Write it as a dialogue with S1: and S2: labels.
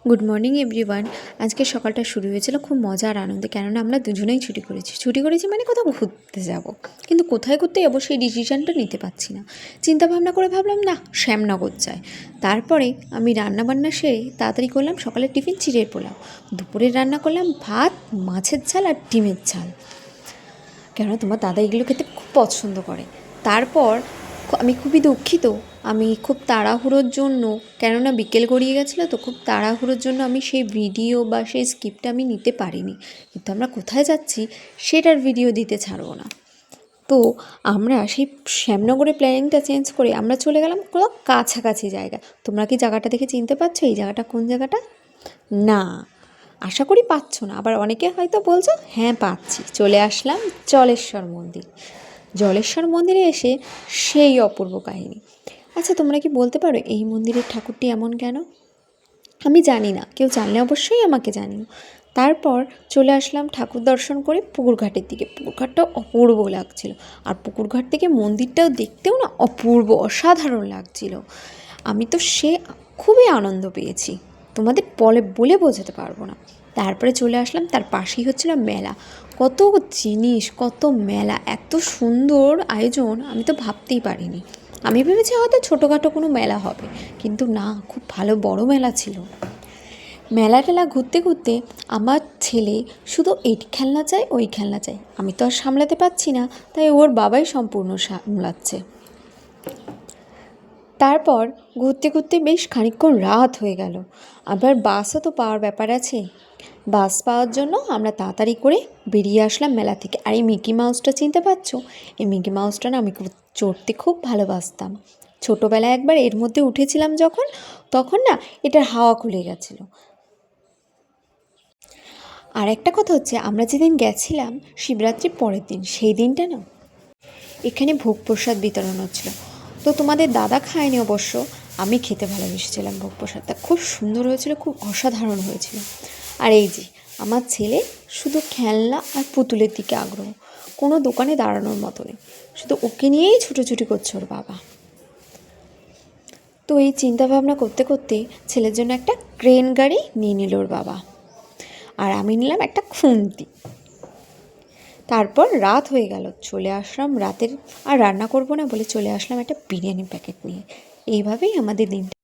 S1: Good morning everyone. আজকে সকালটা শুরু হয়েছিল খুব মজা আর আনন্দে, কেননা আমরা দুজনেই ছুটি করেছি মানে কোথাও ঘুরতে যাব, কিন্তু কোথায় ঘুরতে যাবো সেই ডিসিশানটা নিতে পারছি না। চিন্তা ভাবনা করে ভাবলাম না, শ্যামনগর যাই। তারপরে আমি রান্নাবান্না সেরে তাড়াতাড়ি করলাম সকালের টিফিন চিড়ের পোলাও। দুপুরে রান্না করলাম ভাত, মাছের ঝাল আর ডিমের ঝাল, কেননা তোমার দাদা এগুলো খেতে খুব পছন্দ করে। তারপর আমি খুবই দুঃখিত, আমি খুব তাড়াহুড়োর জন্য, কেননা বিকেল গড়িয়ে গেছিলো তো, খুব তাড়াহুড়োর জন্য আমি সেই ভিডিও বা সেই স্ক্রিপ্টটা আমি নিতে পারিনি। কিন্তু আমরা কোথায় যাচ্ছি সেটার ভিডিও দিতে ছাড়বো না। তো আমরা সেই শ্যামনগরের প্ল্যানিংটা চেঞ্জ করে আমরা চলে গেলাম কোথাও কাছাকাছি জায়গা। তোমরা কি জায়গাটা দেখে চিনতে পারছো এই জায়গাটা কোন জায়গাটা? না, আশা করি পাচ্ছ না। আবার অনেকে হয়তো বলছো হ্যাঁ পাচ্ছি। চলে আসলাম জলেশ্বর মন্দির। জলেশ্বর মন্দিরে এসে সেই অপূর্ব কাহিনী। আচ্ছা, তোমরা কি বলতে পারো এই মন্দিরের ঠাকুরটি এমন কেন? আমি জানি না, কেউ জানলে অবশ্যই আমাকে জানিও। তারপর চলে আসলাম ঠাকুর দর্শন করে পুকুরঘাটের দিকে। পুকুরঘাটটাও অপূর্ব লাগছিল, আর পুকুরঘাট থেকে মন্দিরটাও দেখতেও না অপূর্ব অসাধারণ লাগছিল। আমি তো খুবই আনন্দ পেয়েছি, তোমাদের বলে বোঝাতে পারবো না। তারপরে চলে আসলাম, তার পাশেই হচ্ছিল মেলা। কত জিনিস, কত মেলা, এত সুন্দর আয়োজন আমি তো ভাবতেই পারিনি। আমি ভেবেছি হয়তো ছোটোখাটো কোনো মেলা হবে, কিন্তু না, খুব ভালো বড় মেলা ছিল। মেলা টেলা ঘুরতে ঘুরতে আমার ছেলে শুধু এই খেলনা চাই ওই খেলনা চাই। আমি তো আর সামলাতে পারছি না, তাই ওর বাবাই সম্পূর্ণ সামলাচ্ছে। তারপর ঘুরতে ঘুরতে বেশ খানিকক্ষণ রাত হয়ে গেল। আবার বাসও তো পাওয়ার ব্যাপার আছে। বাস পাওয়ার জন্য আমরা তাড়াতাড়ি করে বেরিয়ে আসলাম মেলা থেকে। আর এই মিকি মাউসটা চিনতে পারছো? এই মিকি মাউসটা না আমি চড়তে খুব ভালোবাসতাম। ছোটোবেলায় একবার এর মধ্যে উঠেছিলাম যখন, তখন না এটার হাওয়া খুলে গেছিলো। আর একটা কথা হচ্ছে, আমরা যেদিন গেছিলাম শিবরাত্রির পরের দিন, সেই দিনটা না এখানে ভোগ প্রসাদ বিতরণ হচ্ছিলো। তো তোমাদের দাদা খায়নি অবশ্য, আমি খেতে ভালোবেসেছিলাম ভোগ প্রসাদটা। খুব সুন্দর হয়েছিল, খুব অসাধারণ হয়েছিল। আর এই যে আমার ছেলে শুধু খেলনা আর পুতুলের দিকে আগ্রহ, কোনো দোকানে দাঁড়ানোর মতো নেই, শুধু ওকে নিয়েই ছুটোছুটি করছে ওর বাবা। তো এই চিন্তা ভাবনা করতে করতে ছেলের জন্য একটা ক্রেন গাড়ি নিয়ে নিল ওর বাবা, আর আমি নিলাম একটা খুন্তি। তারপর রাত হয়ে গেল, চলে আসলাম রাতের আর রান্না করব না বলে চলে আসলাম একটা বিরিয়ানি প্যাকেট নিয়ে। এইভাবেই আমাদের দিনটা